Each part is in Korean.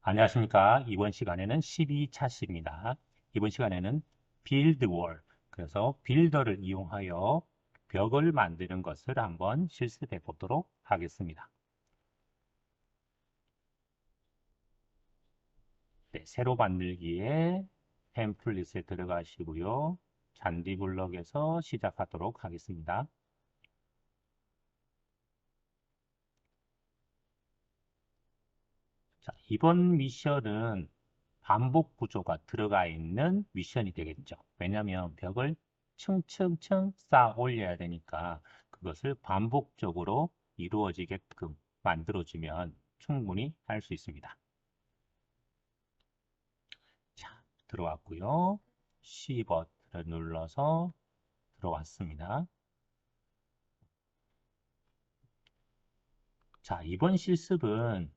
안녕하십니까. 이번 시간에는 12차시입니다. 이번 시간에는 빌드월, 그래서 빌더를 이용하여 벽을 만드는 것을 한번 실습해 보도록 하겠습니다. 네, 새로 만들기에 템플릿에 들어가시고요. 잔디블럭에서 시작하도록 하겠습니다. 자, 이번 미션은 반복 구조가 들어가 있는 미션이 되겠죠. 왜냐하면 벽을 층층층 쌓아 올려야 되니까 그것을 반복적으로 이루어지게끔 만들어주면 충분히 할 수 있습니다. 자, 들어왔고요. C 버튼을 눌러서 들어왔습니다. 자, 이번 실습은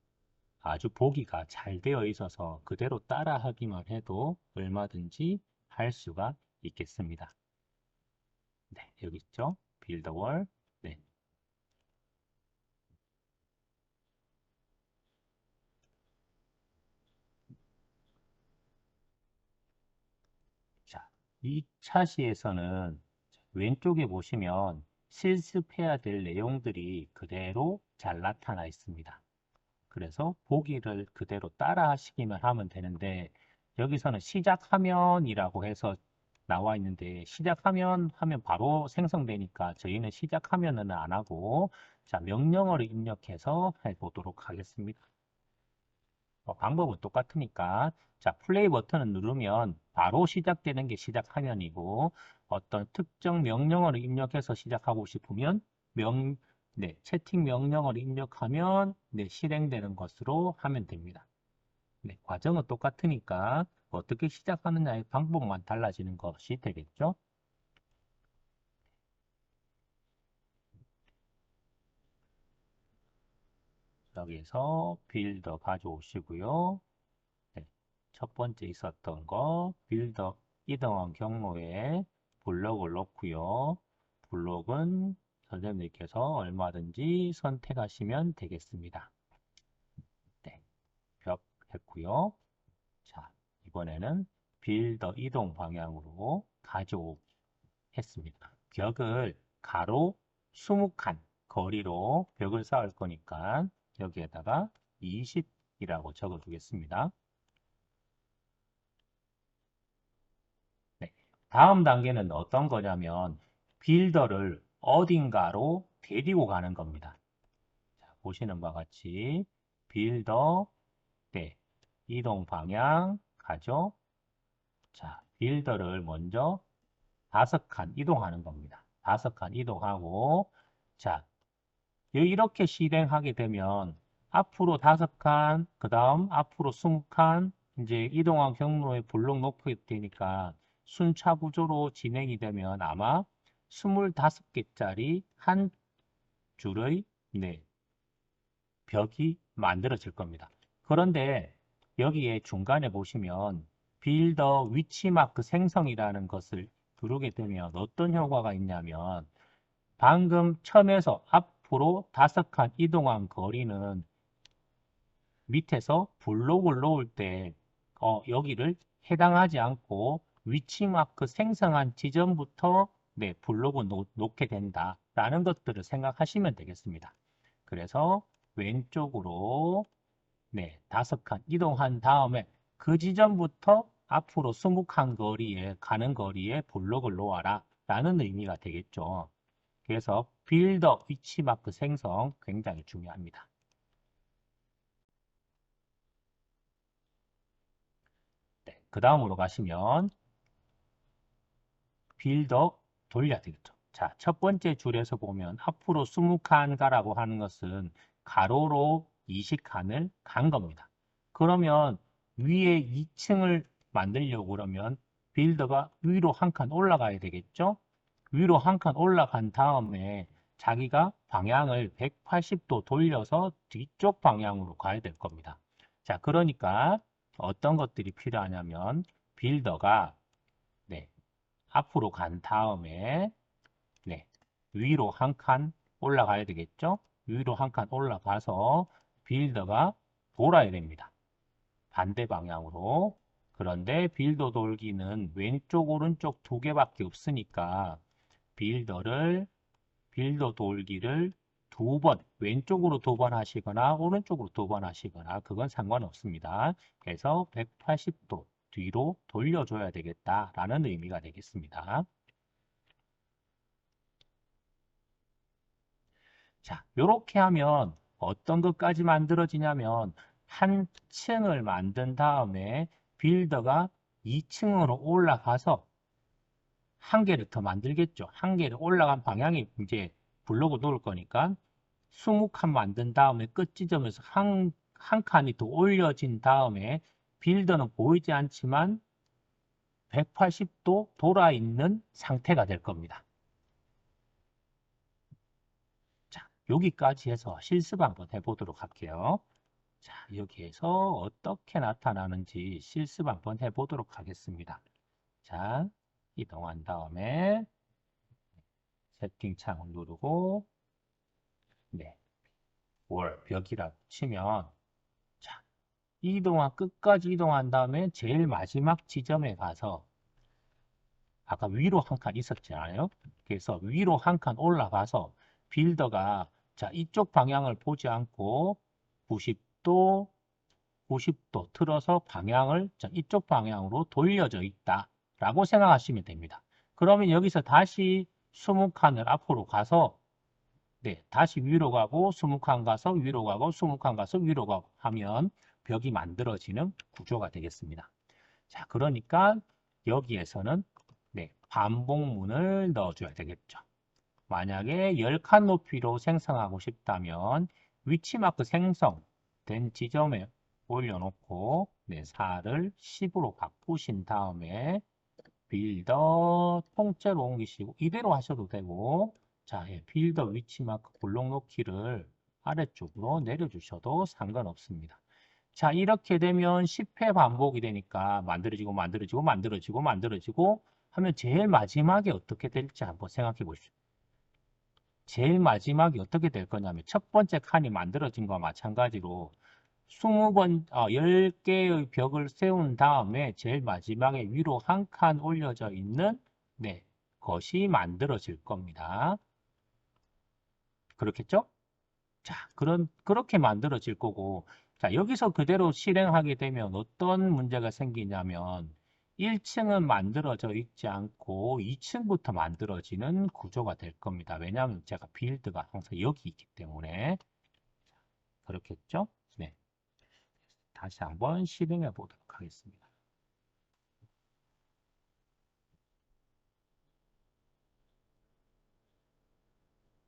아주 보기가 잘 되어 있어서 그대로 따라 하기만 해도 얼마든지 할 수가 있겠습니다. 네, 여기 있죠? 빌더 월. 네. 자, 이 차시에서는 왼쪽에 보시면 실습해야 될 내용들이 그대로 잘 나타나 있습니다. 그래서 보기를 그대로 따라 하시기만 하면 되는데 여기서는 시작하면이라고 해서 나와 있는데 시작하면 하면 바로 생성되니까 저희는 시작하면은 안 하고 자, 명령어를 입력해서 해보도록 하겠습니다. 방법은 똑같으니까 자, 플레이 버튼을 누르면 바로 시작되는 게 시작 화면이고 어떤 특정 명령어를 입력해서 시작하고 싶으면 채팅 명령어를 입력하면 실행되는 것으로 하면 됩니다. 네, 과정은 똑같으니까 어떻게 시작하느냐의 방법만 달라지는 것이 되겠죠. 여기서 빌더 가져오시고요. 네, 첫 번째 있었던 거 빌더 이동한 경로에 블록을 넣고요. 블록은 선생님께서 얼마든지 선택하시면 되겠습니다. 네, 벽 했고요. 자, 이번에는 빌더 이동 방향으로 가져오겠습니다. 벽을 가로 20칸 거리로 벽을 쌓을 거니까 여기에다가 20이라고 적어 두겠습니다. 네. 다음 단계는 어떤 거냐면 빌더를 어딘가로 데리고 가는 겁니다. 자, 보시는 바와 같이 빌더 네, 이동 방향 가죠. 자, 빌더를 먼저 5칸 이동하는 겁니다. 5칸 이동하고 자, 이렇게 실행하게 되면 앞으로 5칸, 그 다음 앞으로 20칸 이제 이동한 경로에 블록 놓게 되니까 순차 구조로 진행이 되면 아마 25개짜리 한 줄의 벽이 만들어질 겁니다. 그런데 여기에 중간에 보시면 빌더 위치마크 생성이라는 것을 누르게 되면 어떤 효과가 있냐면 방금 처음에서 앞으로 5칸 이동한 거리는 밑에서 블록을 놓을 때 여기를 해당하지 않고 위치마크 생성한 지점부터 블록을 놓게 된다라는 것들을 생각하시면 되겠습니다. 그래서 왼쪽으로 5칸 이동한 다음에 그 지점부터 앞으로 20칸 거리에 가는 거리에 블록을 놓아라 라는 의미가 되겠죠. 그래서 빌더 위치마크 생성 굉장히 중요합니다. 네, 그 다음으로 가시면 빌더 돌려야 되겠죠. 자, 첫 번째 줄에서 보면 앞으로 20칸 가라고 하는 것은 가로로 20칸을 간 겁니다. 그러면 위에 2층을 만들려고 그러면 빌더가 위로 한 칸 올라가야 되겠죠? 위로 한 칸 올라간 다음에 자기가 방향을 180도 돌려서 뒤쪽 방향으로 가야 될 겁니다. 자, 그러니까 어떤 것들이 필요하냐면 빌더가 네, 앞으로 간 다음에 위로 한 칸 올라가야 되겠죠? 위로 한 칸 올라가서 빌더가 돌아야 됩니다. 반대 방향으로. 그런데 빌더 돌기는 왼쪽, 오른쪽 두 개밖에 없으니까 빌더 돌기를 두 번, 왼쪽으로 두 번 하시거나 오른쪽으로 두 번 하시거나 그건 상관없습니다. 그래서 180도 뒤로 돌려줘야 되겠다라는 의미가 되겠습니다. 자, 이렇게 하면 어떤 것까지 만들어지냐면 한 층을 만든 다음에 빌더가 2층으로 올라가서 한 개를 더 만들겠죠. 한 개를 올라간 방향이 이제 블록을 놓을 거니까 20칸 만든 다음에 끝 지점에서 한 칸이 더 올려진 다음에 빌더는 보이지 않지만 180도 돌아 있는 상태가 될 겁니다. 자, 여기까지 해서 실습 한번 해보도록 할게요. 자, 여기에서 어떻게 나타나는지 실습 한번 해보도록 하겠습니다. 자, 이동한 다음에 세팅창을 누르고 네, 벽이라고 치면 자, 끝까지 이동한 다음에 제일 마지막 지점에 가서 아까 위로 한 칸 있었잖아요. 그래서 위로 한 칸 올라가서 빌더가 자, 이쪽 방향을 보지 않고 90도, 90도 틀어서 방향을 자, 이쪽 방향으로 돌려져 있다 라고 생각하시면 됩니다. 그러면 여기서 다시 20칸을 앞으로 가서 네, 다시 위로 가고 20칸 가서 위로 가고 20칸 가서 위로 가고 하면 벽이 만들어지는 구조가 되겠습니다. 자, 그러니까 여기에서는 네, 반복문을 넣어줘야 되겠죠. 만약에 10칸 높이로 생성하고 싶다면 위치마크 생성된 지점에 올려놓고 네, 4를 10으로 바꾸신 다음에 빌더 통째로 옮기시고 이대로 하셔도 되고 자, 빌더 위치마크 블록 놓기를 아래쪽으로 내려주셔도 상관없습니다. 자, 이렇게 되면 10회 반복이 되니까 만들어지고 만들어지고 만들어지고 만들어지고 하면 제일 마지막에 어떻게 될지 한번 생각해 보십시오. 제일 마지막이 어떻게 될 거냐면 첫 번째 칸이 만들어진 거와 마찬가지로 10개의 벽을 세운 다음에 제일 마지막에 위로 한 칸 올려져 있는 네, 것이 만들어질 겁니다. 그렇겠죠? 자, 그렇게 만들어질 거고, 자, 여기서 그대로 실행하게 되면 어떤 문제가 생기냐면, 1층은 만들어져 있지 않고 2층부터 만들어지는 구조가 될 겁니다. 왜냐하면 제가 빌드가 항상 여기 있기 때문에. 그렇겠죠? 네. 다시 한번 실행해 보도록 하겠습니다.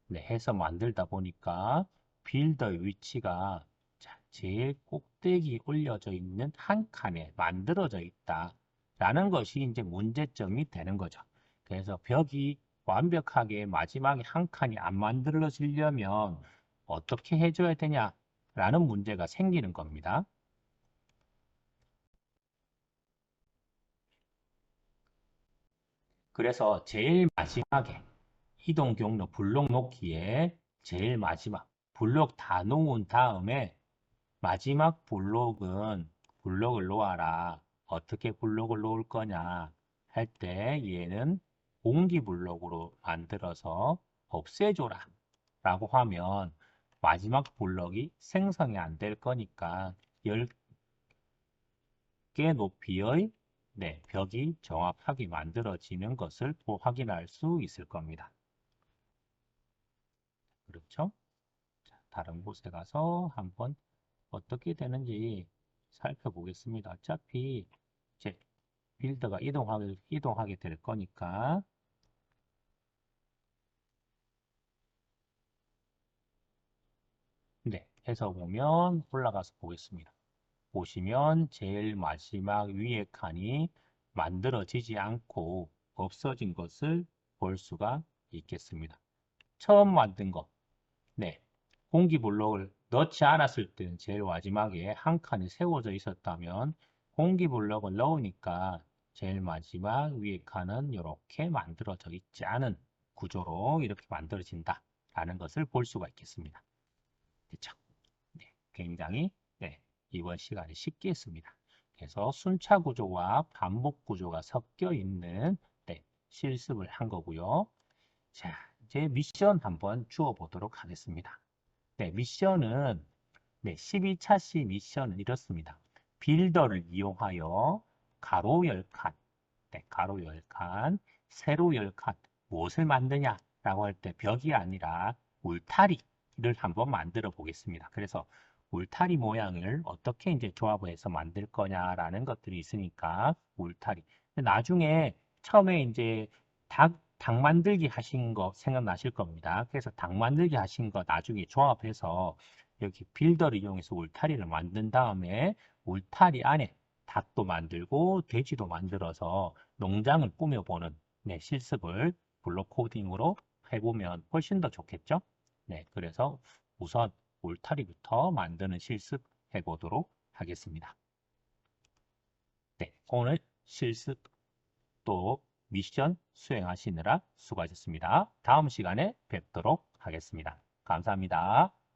네, 해서 만들다 보니까 빌더의 위치가 자, 제일 꼭대기 올려져 있는 한 칸에 만들어져 있다. 라는 것이 이제 문제점이 되는 거죠. 그래서 벽이 완벽하게 마지막에 한 칸이 안 만들어지려면 어떻게 해줘야 되냐? 라는 문제가 생기는 겁니다. 그래서 제일 마지막에 이동 경로 블록 놓기에 제일 마지막 블록 다 놓은 다음에 마지막 블록은 블록을 놓아라. 어떻게 블록을 놓을 거냐 할 때 얘는 공기 블록으로 만들어서 없애줘라 라고 하면 마지막 블록이 생성이 안 될 거니까 10개 높이의 네, 벽이 정확하게 만들어지는 것을 확인할 수 있을 겁니다. 그렇죠? 자, 다른 곳에 가서 한번 어떻게 되는지 살펴보겠습니다. 어차피 이제 빌드가 이동하게 될 거니까. 네, 해서 보면 올라가서 보겠습니다. 보시면 제일 마지막 위에 칸이 만들어지지 않고 없어진 것을 볼 수가 있겠습니다. 처음 만든 거, 네, 공기 블록을 넣지 않았을 때는 제일 마지막에 한 칸이 세워져 있었다면 공기 블록을 넣으니까 제일 마지막 위에 칸은 이렇게 만들어져 있지 않은 구조로 이렇게 만들어진다 라는 것을 볼 수가 있겠습니다. 됐죠? 네, 굉장히 네, 이번 시간에 쉽게 했습니다. 그래서 순차 구조와 반복 구조가 섞여 있는 네, 실습을 한 거고요. 자, 이제 미션 한번 주어 보도록 하겠습니다. 네, 미션은 네, 12차 시 미션은 이렇습니다. 빌더를 이용하여 가로 10칸, 네, 가로 10칸, 세로 10칸, 무엇을 만드냐라고 할 때 벽이 아니라 울타리를 한번 만들어 보겠습니다. 그래서 울타리 모양을 어떻게 이제 조합을 해서 만들 거냐라는 것들이 있으니까 울타리. 나중에 처음에 이제 닭 만들기 하신 거 생각나실 겁니다. 그래서 닭 만들기 하신 거 나중에 조합해서 여기 빌더를 이용해서 울타리를 만든 다음에 울타리 안에 닭도 만들고 돼지도 만들어서 농장을 꾸며보는 네, 실습을 블록 코딩으로 해보면 훨씬 더 좋겠죠? 네, 그래서 우선 울타리부터 만드는 실습 해보도록 하겠습니다. 네, 오늘 실습 또 미션 수행하시느라 수고하셨습니다. 다음 시간에 뵙도록 하겠습니다. 감사합니다.